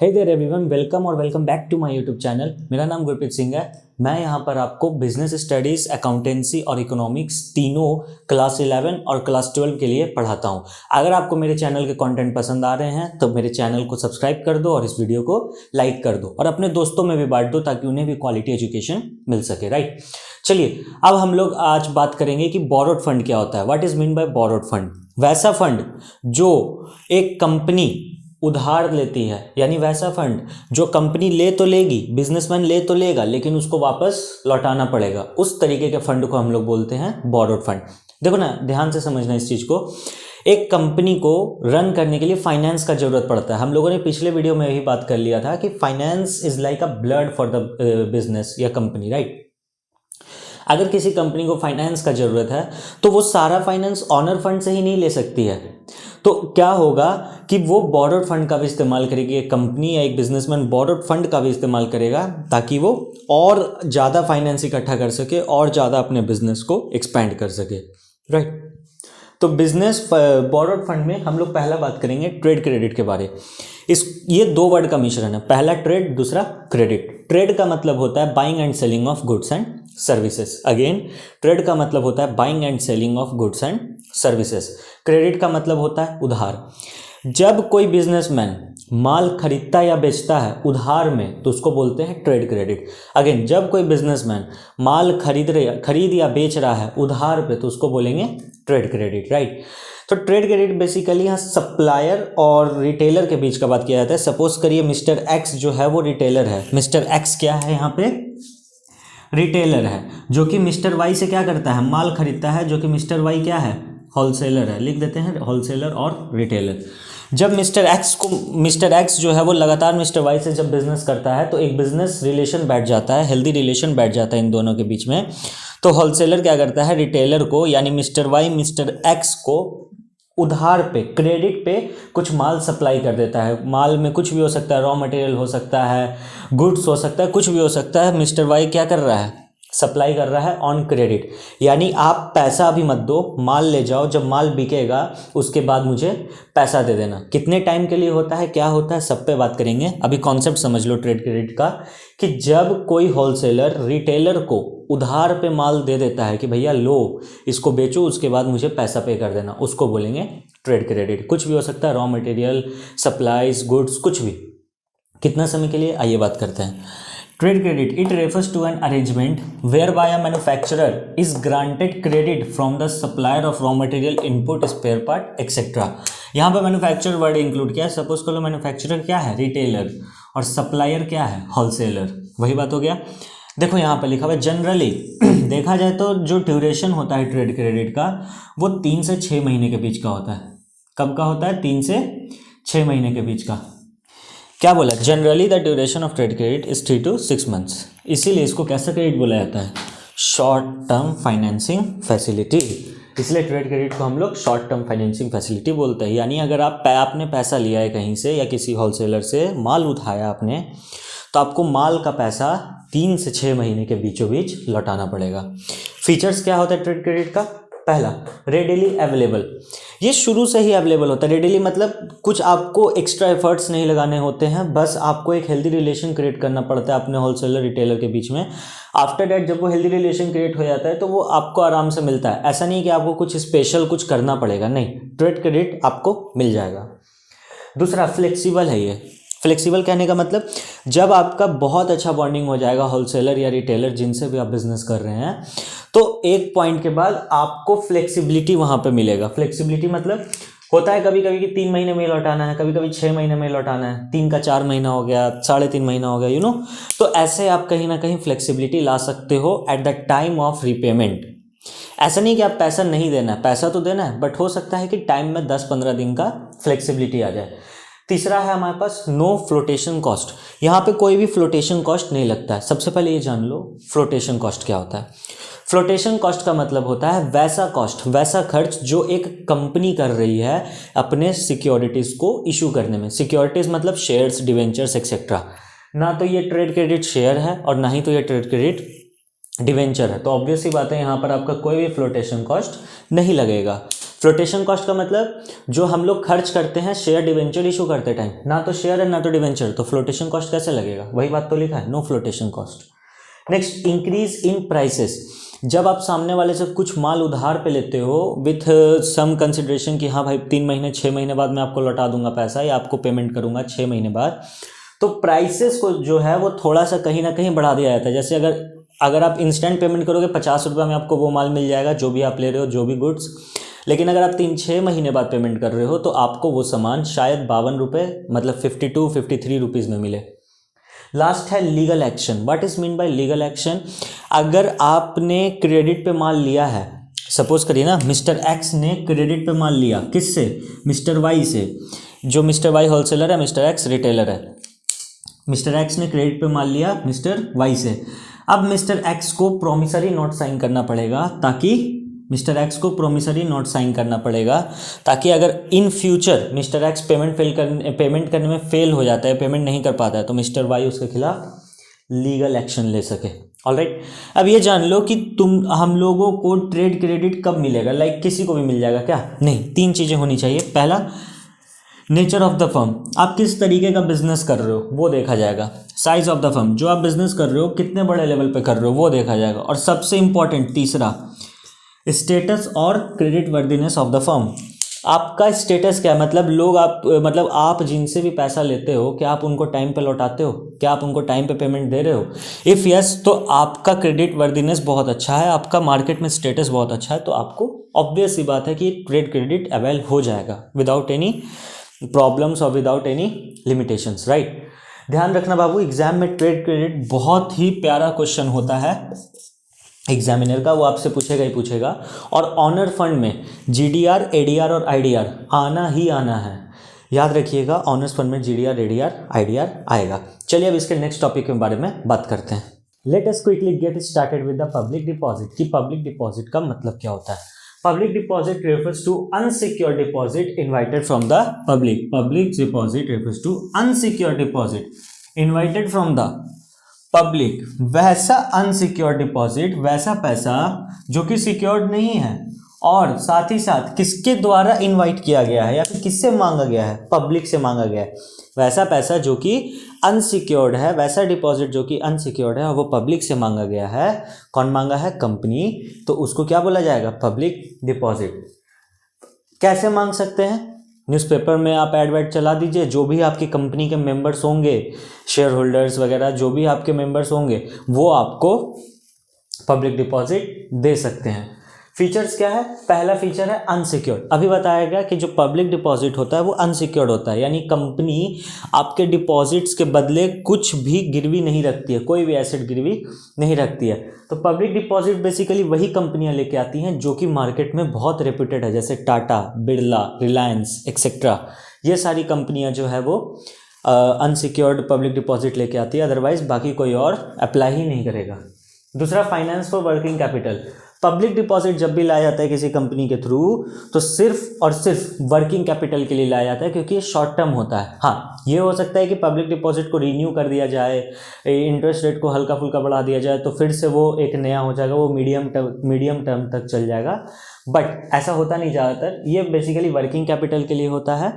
Hey there everyone, welcome और welcome back to my YouTube channel. मेरा नाम गुरप्रीत सिंह है। मैं यहाँ पर आपको बिजनेस स्टडीज़, अकाउंटेंसी और इकोनॉमिक्स तीनों क्लास 11 और क्लास 12 के लिए पढ़ाता हूँ। अगर आपको मेरे चैनल के कंटेंट पसंद आ रहे हैं तो मेरे चैनल को सब्सक्राइब कर दो और इस वीडियो को लाइक कर दो और अपने दोस्तों में भी बांट दो ताकि उन्हें भी क्वालिटी एजुकेशन मिल सके। राइट, चलिए अब हम लोग आज बात करेंगे कि बोरोड फंड क्या होता है। What is mean by borrowed fund? वैसा फंड जो एक कंपनी उधार लेती है, यानी वैसा फंड जो कंपनी ले तो लेगी, बिजनेसमैन ले तो लेगा, लेकिन उसको वापस लौटाना पड़ेगा। उस तरीके के फंड को हम लोग बोलते हैं बोरोड फंड। देखो ना, ध्यान से समझना इस चीज़ को। एक कंपनी को रन करने के लिए फाइनेंस का जरूरत पड़ता है। हम लोगों ने पिछले वीडियो में यही बात कर लिया था कि finance is like a blood for the business या कंपनी। राइट, अगर किसी कंपनी को फाइनेंस का जरूरत है तो वो सारा फाइनेंस ऑनर फंड से ही नहीं ले सकती है। तो क्या होगा कि वो बोरोड फंड का भी इस्तेमाल करेगी। एक कंपनी या एक बिजनेसमैन बोरोड फंड का भी इस्तेमाल करेगा ताकि वो और ज़्यादा फाइनेंस इकट्ठा कर सके और ज़्यादा अपने बिजनेस को एक्सपेंड कर सके। राइट, तो बिजनेस बोरोड फंड में हम लोग पहला बात करेंगे ट्रेड क्रेडिट के बारे। ये दो वर्ड का मिश्रण है, पहला ट्रेड, दूसरा क्रेडिट। ट्रेड का मतलब होता है buying and selling of goods and services. Again, trade का मतलब होता है buying and selling of goods and services. Credit का मतलब होता है उधार। जब कोई बिजनेसमैन माल खरीदता या बेचता है उधार में तो उसको बोलते हैं ट्रेड क्रेडिट। अगेन, जब कोई बिजनेसमैन माल खरीद या बेच रहा है उधार पे तो उसको बोलेंगे ट्रेड क्रेडिट। राइट, तो ट्रेड क्रेडिट बेसिकली यहाँ सप्लायर और रिटेलर के बीच का बात किया जाता है। सपोज करिए मिस्टर एक्स जो है वो रिटेलर है। मिस्टर एक्स क्या है यहाँ पे? रिटेलर है, जो कि मिस्टर वाई से क्या करता है? माल खरीदता है, जो कि मिस्टर वाई क्या है? होलसेलर है। लिख देते हैं होलसेलर और रिटेलर। जब मिस्टर एक्स जो है वो लगातार मिस्टर वाई से जब बिजनेस करता है तो एक बिजनेस रिलेशन बैठ जाता है, हेल्दी रिलेशन बैठ जाता है इन दोनों के बीच में। तो होलसेलर क्या करता है? रिटेलर को यानी मिस्टर वाई मिस्टर एक्स को उधार पे, क्रेडिट पे कुछ माल सप्लाई कर देता है। माल में कुछ भी हो सकता है, रॉ मटेरियल हो सकता है, गुड्स हो सकता है, कुछ भी हो सकता है। मिस्टर वाई क्या कर रहा है? सप्लाई कर रहा है ऑन क्रेडिट। यानी आप पैसा अभी मत दो, माल ले जाओ, जब माल बिकेगा उसके बाद मुझे पैसा दे देना। कितने टाइम के लिए होता है, क्या होता है, सब पे बात करेंगे। अभी कॉन्सेप्ट समझ लो ट्रेड क्रेडिट का, कि जब कोई होलसेलर रिटेलर को उधार पे माल दे देता है कि भैया लो इसको बेचो, उसके बाद मुझे पैसा पे कर देना, उसको बोलेंगे ट्रेड क्रेडिट। कुछ भी हो सकता है, रॉ मटेरियल, सप्लाईज, गुड्स, कुछ भी। कितना समय के लिए, आइए बात करते हैं। Trade credit, it refers to an arrangement whereby a manufacturer is granted credit from the supplier of raw material, input, spare part etcetera. यहाँ पर मैन्युफैक्चरर वर्ड इंक्लूड किया है। सपोज कर लो मैन्युफैक्चरर क्या है? रिटेलर, और सप्लायर क्या है? होलसेलर। वही बात हो गया। देखो यहाँ पर लिखा हुआ है जनरली देखा जाए तो जो ड्यूरेशन होता है ट्रेड क्रेडिट का वो 3 से 6 महीने के बीच का होता है। कब का होता है? 3 से 6 महीने के बीच का। क्या बोला? Generally the duration of trade credit is 3 to 6 months। इसीलिए इसको कैसा क्रेडिट बोला जाता है? Short term financing facility. इसलिए ट्रेड क्रेडिट को हम लोग शॉर्ट टर्म फाइनेंसिंग फैसिलिटी बोलते हैं। यानी अगर आपने पैसा लिया है कहीं से या किसी होलसेलर से माल उठाया आपने, तो आपको माल का पैसा 3 से 6 महीने के बीचों बीच लौटाना पड़ेगा। फीचर्स क्या होता है ट्रेड क्रेडिट का? पहला, रेडिली अवेलेबल। ये शुरू से ही अवेलेबल होता है। रेडिली मतलब कुछ आपको एक्स्ट्रा एफर्ट्स नहीं लगाने होते हैं, बस आपको एक हेल्दी रिलेशन क्रिएट करना पड़ता है अपने होलसेलर रिटेलर के बीच में। आफ्टर दैट जब वो हेल्दी रिलेशन क्रिएट हो जाता है तो वो आपको आराम से मिलता है। ऐसा नहीं कि आपको कुछ स्पेशल कुछ करना पड़ेगा, नहीं, ट्रेड क्रेडिट आपको मिल जाएगा। दूसरा, फ्लेक्सिबल है। ये फ्लेक्सिबल कहने का मतलब जब आपका बहुत अच्छा बॉन्डिंग हो जाएगा होलसेलर या रिटेलर जिनसे भी आप बिजनेस कर रहे हैं, तो एक पॉइंट के बाद आपको फ्लेक्सिबिलिटी वहाँ पे मिलेगा। फ्लेक्सिबिलिटी मतलब होता है कभी कभी कि 3 महीने में लौटाना है, कभी कभी 6 महीने में लौटाना है, 3 का 4 महीना हो गया, 3.5 महीना हो गया, तो ऐसे आप कहीं ना कहीं फ्लेक्सिबिलिटी ला सकते हो at the time of repayment. ऐसा नहीं कि आप पैसा नहीं देना है, पैसा तो देना है, बट हो सकता है कि टाइम में 10-15 दिन का फ्लेक्सिबिलिटी आ जाए। तीसरा है हमारे पास नो फ्लोटेशन कॉस्ट। यहाँ पे कोई भी फ्लोटेशन कॉस्ट नहीं लगता है। सबसे पहले ये जान लो फ्लोटेशन कॉस्ट क्या होता है। फ्लोटेशन कॉस्ट का मतलब होता है वैसा कॉस्ट, वैसा खर्च जो एक कंपनी कर रही है अपने सिक्योरिटीज़ को इशू करने में। सिक्योरिटीज़ मतलब शेयर्स, डिवेंचर्स एक्सेट्रा। ना तो ये ट्रेड क्रेडिट शेयर है और ना ही तो ये ट्रेड क्रेडिट डिवेंचर है, तो ऑब्वियस सी बात है यहाँ पर आपका कोई भी फ्लोटेशन कॉस्ट नहीं लगेगा। फ्लोटेशन कॉस्ट का मतलब जो हम लोग खर्च करते हैं शेयर डिवेंचर इशू करते टाइम, ना तो शेयर है ना तो डिवेंचर, तो फ्लोटेशन कॉस्ट कैसे लगेगा, वही बात तो लिखा है, no flotation cost. Next, increase in prices. जब आप सामने वाले से कुछ माल उधार पे लेते हो विथ सम कंसिडरेशन कि हाँ भाई 3 महीने 6 महीने बाद मैं आपको लौटा दूंगा पैसा या आपको पेमेंट करूंगा 6 महीने बाद, तो प्राइसेस को जो है वो थोड़ा सा कहीं ना कहीं बढ़ा दिया जाता है। जैसे अगर आप इंस्टेंट पेमेंट करोगे 50 रुपये में आपको वो माल मिल जाएगा जो भी आप ले रहे हो, जो भी गुड्स। लेकिन अगर आप 3-6 महीने बाद पेमेंट कर रहे हो तो आपको वो सामान शायद 52 रुपये मतलब 52-53 रुपीज़ में मिले। लास्ट है legal action. What is mean by legal action? अगर आपने क्रेडिट पे माल लिया है, सपोज करिए ना मिस्टर एक्स ने क्रेडिट पे माल लिया, किससे? मिस्टर वाई से। जो मिस्टर वाई होलसेलर है, मिस्टर एक्स रिटेलर है। मिस्टर एक्स ने क्रेडिट पे माल लिया मिस्टर वाई से। अब मिस्टर एक्स को प्रोमिसरी नोट साइन करना पड़ेगा ताकि अगर in future mister x payment करने में फेल हो जाता है, पेमेंट नहीं कर पाता है, तो मिस्टर वाई उसके खिलाफ लीगल एक्शन ले सके। ऑलराइट, अब ये जान लो कि हम लोगों को ट्रेड क्रेडिट कब मिलेगा, लाइक किसी को भी मिल जाएगा क्या? नहीं, 3 चीज़ें होनी चाहिए। पहला, नेचर ऑफ द फर्म, आप किस तरीके का बिजनेस कर रहे हो वो देखा जाएगा। साइज ऑफ द फर्म, जो आप बिजनेस कर रहे हो कितने बड़े लेवल पे कर रहे हो वो देखा जाएगा। और सबसे इंपॉर्टेंट तीसरा, स्टेटस और credit worthiness of the firm. आपका स्टेटस क्या है, मतलब आप जिनसे भी पैसा लेते हो क्या आप उनको टाइम पे लौटाते हो, क्या आप उनको टाइम पे पेमेंट दे रहे हो? इफ़ यस तो आपका क्रेडिट वर्दीनेस बहुत अच्छा है, आपका मार्केट में स्टेटस बहुत अच्छा है, तो आपको ऑब्वियस सी बात है कि ट्रेड क्रेडिट अवेल हो जाएगा विदाउट एनी प्रॉब्लम्स और विदाउट एनी लिमिटेशंस, राइट। ध्यान रखना बाबू, एग्जाम में ट्रेड क्रेडिट बहुत ही प्यारा क्वेश्चन होता है एग्जामिनर का, वो आपसे पूछेगा ही पूछेगा। और ऑनर फंड में जीडीआर, एडीआर और आईडीआर आना ही आना है, याद रखिएगा। ऑनर्स फंड में जीडीआर, एडीआर, आईडीआर आएगा। चलिए अब इसके नेक्स्ट टॉपिक के बारे में बात करते हैं। Let us quickly get started with the public deposit. कि पब्लिक डिपॉजिट का मतलब क्या होता है? Public deposit refers to unsecured deposit invited from the public. Public deposit refers to unsecured deposit invited from the public. वैसा unsecured deposit, वैसा पैसा जो कि सिक्योर्ड नहीं है और साथ ही साथ किसके द्वारा इनवाइट किया गया है या फिर किससे मांगा गया है? पब्लिक से मांगा गया है। वैसा पैसा जो कि अनसिक्योर्ड है, वैसा डिपॉजिट जो कि अनसिक्योर्ड है और वो पब्लिक से मांगा गया है। कौन मांगा है? कंपनी। तो उसको क्या बोला जाएगा? Public deposit. कैसे मांग सकते हैं? न्यूज़पेपर में आप एडवर्ट चला दीजिए, जो भी आपकी कंपनी के मेंबर्स होंगे, शेयर होल्डर्स वगैरह जो भी आपके मेंबर्स होंगे, वो आपको पब्लिक डिपॉजिट दे सकते हैं। फीचर्स क्या है? पहला फीचर है अनसिक्योर्ड। अभी बताया गया कि जो पब्लिक डिपॉजिट होता है वो अनसिक्योर्ड होता है, यानी कंपनी आपके डिपॉजिट्स के बदले कुछ भी गिरवी नहीं रखती है, कोई भी एसेट गिरवी नहीं रखती है। तो पब्लिक डिपॉजिट बेसिकली वही कंपनियां लेके आती हैं जो कि मार्केट में बहुत रेप्यूटेड है, जैसे टाटा, बिरला, रिलायंस एक्सेट्रा। ये सारी कंपनियां जो है वो अनसिक्योर्ड पब्लिक डिपॉजिट लेके आती है, अदरवाइज बाकी कोई और अप्लाई ही नहीं करेगा। दूसरा, finance for working capital. Public deposit जब भी लाया जाता है किसी कंपनी के थ्रू तो सिर्फ और सिर्फ वर्किंग कैपिटल के लिए लाया जाता है, क्योंकि ये शॉर्ट टर्म होता है। हाँ, ये हो सकता है कि पब्लिक डिपॉजिट को रीन्यू कर दिया जाए, इंटरेस्ट रेट को हल्का फुल्का बढ़ा दिया जाए तो फिर से वो एक नया हो जाएगा, वो मीडियम टर्म तक चल जाएगा, बट ऐसा होता नहीं ज़्यादातर। ये बेसिकली वर्किंग कैपिटल के लिए होता है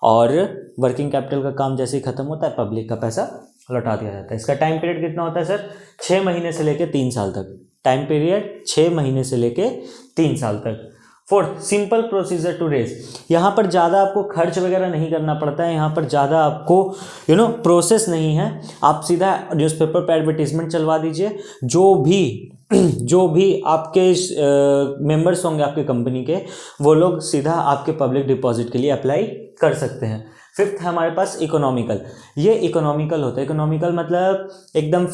और वर्किंग कैपिटल का काम जैसे ही खत्म होता है पब्लिक का पैसा लौटा दिया जाता है। इसका टाइम पीरियड कितना होता है सर? 6 महीने से लेकर 3 साल तक। टाइम पीरियड 6 महीने से लेके 3 साल तक। Fourth, simple procedure to raise. यहाँ पर ज़्यादा आपको खर्च वगैरह नहीं करना पड़ता है, यहाँ पर ज़्यादा आपको प्रोसेस नहीं है। आप सीधा न्यूज़पेपर पर एडवर्टीजमेंट चलवा दीजिए, जो भी आपके मेंबर्स होंगे आपके कंपनी के, वो लोग सीधा आपके पब्लिक डिपॉजिट के लिए अप्लाई कर सकते हैं। फिफ्थ है हमारे पास इकोनॉमिकल। ये इकोनॉमिकल होता है। इकोनॉमिकल मतलब एकदम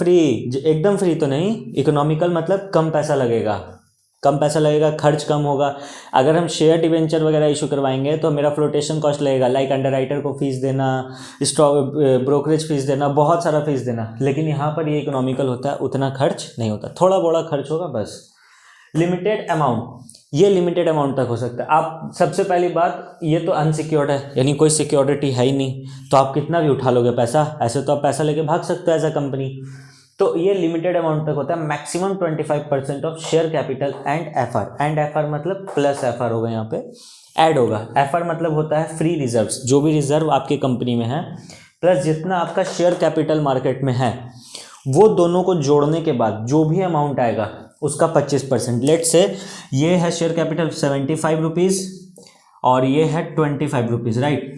फ्री तो नहीं, इकोनॉमिकल मतलब कम पैसा लगेगा, खर्च कम होगा। अगर हम शेयर डिवेंचर वगैरह इशू करवाएंगे तो मेरा फ्लोटेशन कॉस्ट लगेगा, लाइक अंडरराइटर को फीस देना, ब्रोकरेज फीस देना, बहुत सारा फीस देना। लेकिन यहाँ पर ये इकोनॉमिकल होता है, उतना खर्च नहीं होता, थोड़ा बड़ा खर्च होगा बस। लिमिटेड अमाउंट, ये लिमिटेड अमाउंट तक हो सकता है। आप सबसे पहली बात, ये तो अनसिक्योर्ड है, यानी कोई सिक्योरिटी है ही नहीं, तो आप कितना भी उठा लोगे पैसा, ऐसे तो आप पैसा लेके भाग सकते हो एज अ कंपनी। तो ये लिमिटेड अमाउंट तक होता है, maximum 25% of share capital and FR. And FR मतलब प्लस एफआर होगा, यहाँ पे ऐड होगा। एफआर मतलब होता है फ्री रिजर्व्स, जो भी रिजर्व आपकी कंपनी में है प्लस जितना आपका शेयर कैपिटल मार्केट में है, वो दोनों को जोड़ने के बाद जो भी अमाउंट आएगा उसका 25%। लेट से ये है शेयर कैपिटल 75 रुपीज़ और ये है 25 रुपीज़, राइट।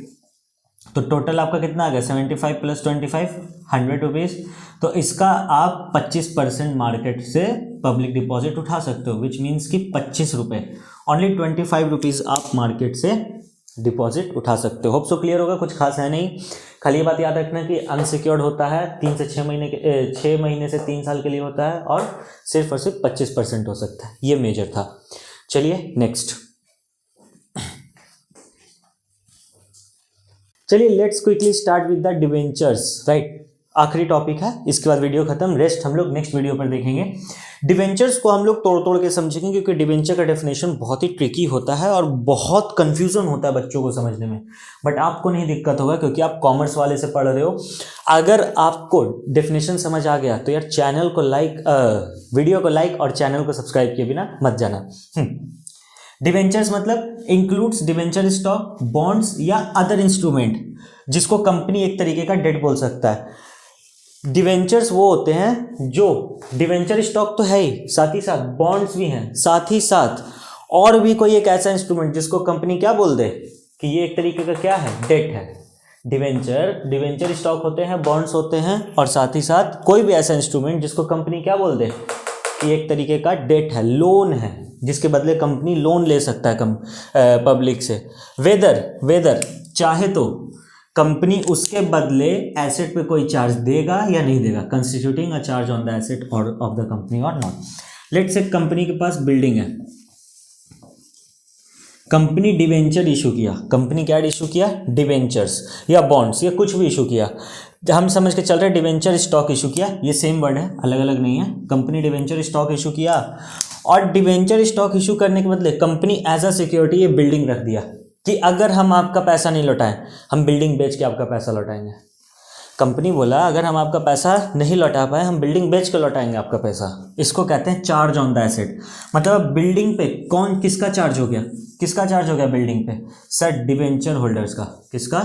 तो टोटल आपका कितना आ गया, 75 प्लस 25 100 रुपीज़। तो इसका आप 25% मार्केट से पब्लिक डिपॉजिट उठा सकते हो, विच मीन्स कि 25 रुपये, ओनली 25 रुपीज़ आप मार्केट से डिपॉजिट उठा सकते हो। होप सो क्लियर होगा, कुछ खास है नहीं। खाली ये बात याद रखना कि अनसिक्योर्ड होता है 3 से 6 महीने के 6 महीने से 3 साल के लिए होता है और सिर्फ 25% हो सकता है। ये मेजर था। चलिए नेक्स्ट, चलिए let's quickly start with the debentures, right. आखिरी टॉपिक है, इसके बाद वीडियो खत्म, रेस्ट हम लोग नेक्स्ट वीडियो पर देखेंगे। डिवेंचर्स को हम लोग तोड़ तोड़ के समझेंगे क्योंकि डिवेंचर का डेफिनेशन बहुत ही ट्रिकी होता है और बहुत कंफ्यूजन होता है बच्चों को समझने में, बट आपको नहीं दिक्कत होगा क्योंकि आप कॉमर्स वाले से पढ़ रहे हो। अगर आपको डेफिनेशन समझ आ गया तो यार चैनल को लाइक, वीडियो को लाइक और चैनल को सब्सक्राइब किए बिना मत जाना। डिवेंचर्स मतलब इंक्लूड्स डिवेंचर स्टॉक, बॉन्ड्स या अदर इंस्ट्रूमेंट जिसको कंपनी एक तरीके का डेट बोल सकता है। डिवेंचर्स वो होते हैं जो, डिवेंचर स्टॉक तो है ही, साथ ही साथ बॉन्ड्स भी हैं, साथ ही साथ और भी कोई एक ऐसा इंस्ट्रूमेंट जिसको कंपनी क्या बोल दे कि ये एक तरीके का क्या है, डेट है। डिवेंचर स्टॉक होते हैं, बॉन्ड्स होते हैं और साथ ही साथ कोई भी ऐसा इंस्ट्रूमेंट जिसको कंपनी क्या बोल दे कि एक तरीके का डेट है, लोन है, जिसके बदले कंपनी लोन ले सकता है पब्लिक से। वेदर चाहे तो कंपनी उसके बदले एसेट पे कोई चार्ज देगा या नहीं देगा, constituting a charge on the asset of the company और नॉट। लेट्स से कंपनी के पास बिल्डिंग है, कंपनी डिवेंचर इशू किया, कंपनी क्या इशू किया, डिवेंचर्स या बॉन्ड्स या कुछ भी इशू किया, हम समझ के चल रहे हैं डिवेंचर स्टॉक इशू किया, ये सेम वर्ड है, अलग अलग नहीं है। कंपनी डिवेंचर स्टॉक इशू किया और डिवेंचर स्टॉक इशू करने के बदले कंपनी एज अ सिक्योरिटी ये बिल्डिंग रख दिया कि अगर हम आपका पैसा नहीं लौटाएं हम बिल्डिंग बेच के आपका पैसा लौटाएंगे। कंपनी बोला अगर हम आपका पैसा नहीं लौटा पाए हम बिल्डिंग बेच के लौटाएंगे आपका पैसा। इसको कहते हैं चार्ज ऑन द एसेट। मतलब बिल्डिंग पे कौन किसका चार्ज हो गया, किसका चार्ज हो गया बिल्डिंग पे, सर डिवेंचर होल्डर्स का। किसका,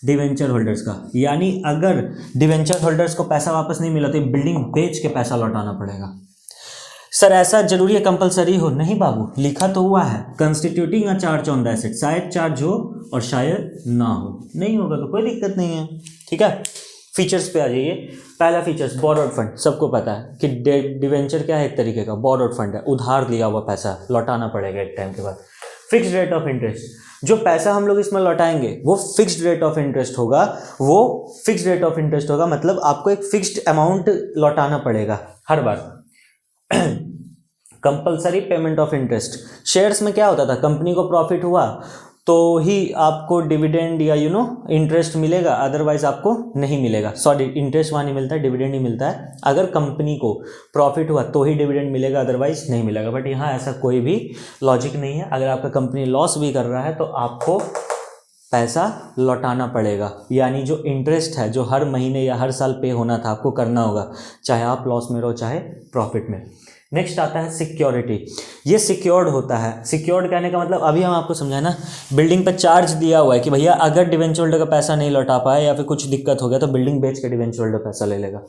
डिवेंचर होल्डर्स का। यानी अगर डिवेंचर होल्डर्स को पैसा वापस नहीं मिला तो बिल्डिंग बेच के पैसा लौटाना पड़ेगा। सर ऐसा जरूरी है, कंपलसरी हो? नहीं बाबू, लिखा तो हुआ है constituting a charge on the asset, शायद चार्ज हो और शायद ना हो, नहीं होगा तो कोई दिक्कत नहीं है, ठीक है। फीचर्स पे आ जाइए। पहला फीचर्स बोरोड फंड, सबको पता है कि डिवेंचर क्या है, एक तरीके का बोरोड फंड है, उधार लिया हुआ पैसा लौटाना पड़ेगा एक टाइम के बाद। फिक्स्ड रेट ऑफ इंटरेस्ट, जो पैसा हम लोग इसमें लौटाएंगे वो फिक्स्ड रेट ऑफ इंटरेस्ट होगा, वो फिक्स्ड रेट ऑफ इंटरेस्ट होगा, मतलब आपको एक फिक्स्ड अमाउंट लौटाना पड़ेगा हर बार। Compulsory payment of interest, shares में क्या होता था, कंपनी को प्रॉफिट हुआ तो ही आपको डिविडेंड या इंटरेस्ट मिलेगा, अदरवाइज आपको नहीं मिलेगा। सॉरी, इंटरेस्ट वहाँ नहीं मिलता है, डिविडेंड ही मिलता है। अगर कंपनी को प्रॉफिट हुआ तो ही डिविडेंड मिलेगा, अदरवाइज नहीं मिलेगा। बट यहाँ ऐसा कोई भी लॉजिक नहीं है। अगर आपका कंपनी लॉस भी कर रहा है तो आपको पैसा लौटाना पड़ेगा, यानी जो इंटरेस्ट है जो हर महीने या हर साल पे होना था आपको करना होगा, चाहे आप लॉस में रहो चाहे प्रॉफिट में। नेक्स्ट आता है सिक्योरिटी। ये सिक्योर्ड होता है। सिक्योर्ड कहने का मतलब अभी हम आपको समझाए ना, बिल्डिंग पे चार्ज दिया हुआ है कि भैया अगर डिवेंचर होल्डर का पैसा नहीं लौटा पाए या फिर कुछ दिक्कत हो गया तो बिल्डिंग बेच के डिवेंचर होल्डर पैसा ले लेगा।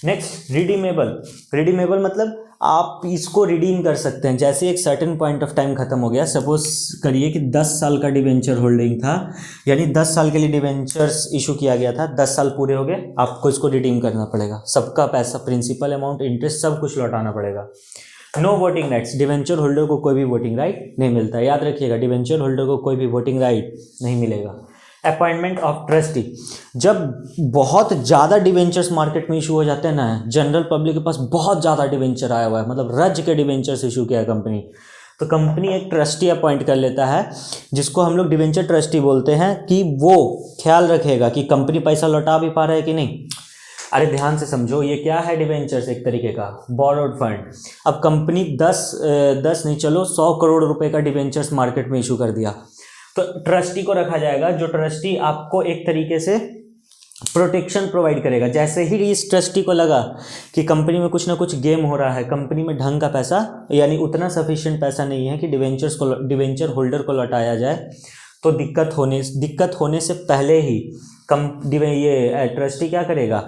Next redeemable. रिडीमेबल मतलब आप इसको रिडीम कर सकते हैं, जैसे एक सर्टेन पॉइंट ऑफ टाइम खत्म हो गया, सपोज करिए कि 10 साल का डिवेंचर होल्डिंग था, यानी 10 साल के लिए डिवेंचर्स इशू किया गया था, 10 साल पूरे हो गए, आपको इसको रिडीम करना पड़ेगा, सबका पैसा, प्रिंसिपल अमाउंट, इंटरेस्ट सब कुछ लौटाना पड़ेगा। No voting rights, debenture holder को कोई भी वोटिंग राइट नहीं मिलता, याद रखिएगा, डिवेंचर होल्डर को कोई भी वोटिंग राइट नहीं मिलेगा। अपॉइंटमेंट ऑफ ट्रस्टी, जब बहुत ज़्यादा डिवेंचर्स मार्केट में इशू हो जाते हैं ना, जनरल पब्लिक के पास बहुत ज़्यादा डिवेंचर आया हुआ है, मतलब रज के डिवेंचर्स इशू किया कंपनी, तो कंपनी एक ट्रस्टी अपॉइंट कर लेता है जिसको हम लोग डिवेंचर ट्रस्टी बोलते हैं, कि वो ख्याल रखेगा कि कंपनी पैसा लौटा भी पा रहा है कि नहीं। अरे ध्यान से समझो, ये क्या है, डिवेंचर्स एक तरीके का बोरोड फंड। अब कंपनी 10 नहीं चलो 100 करोड़ रुपए का डिवेंचर्स मार्केट में इशू कर दिया, तो ट्रस्टी को रखा जाएगा, जो ट्रस्टी आपको एक तरीके से प्रोटेक्शन प्रोवाइड करेगा। जैसे ही इस ट्रस्टी को लगा कि कंपनी में कुछ ना कुछ गेम हो रहा है, कंपनी में ढंग का पैसा यानी उतना सफिशिएंट पैसा नहीं है कि डिवेंचर होल्डर को लौटाया जाए, तो दिक्कत होने से पहले ही ये ट्रस्टी क्या करेगा,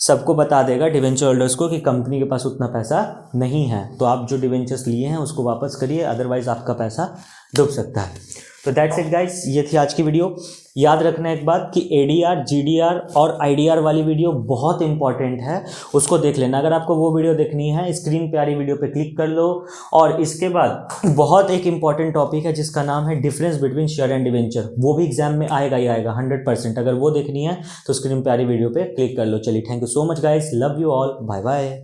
सबको बता देगा डिवेंचर होल्डर्स को कि कंपनी के पास उतना पैसा नहीं है, तो आप जो डिवेंचर्स लिए हैं उसको वापस करिए, अदरवाइज आपका पैसा डूब सकता है। तो दैट्स इट गाइस, ये थी आज की वीडियो। याद रखना एक बात कि एडीआर, जीडीआर और आईडीआर वाली वीडियो बहुत इंपॉर्टेंट है, उसको देख लेना। अगर आपको वो वीडियो देखनी है, स्क्रीन पे आ रही वीडियो पे क्लिक कर लो। और इसके बाद बहुत एक इंपॉर्टेंट टॉपिक है जिसका नाम है difference between share and debenture, वो भी एग्जाम में आएगा ही आएगा 100%। अगर वो देखनी है तो स्क्रीन पे आ रही वीडियो पे क्लिक कर लो। चलिए, thank you so much guys, love you all, bye bye.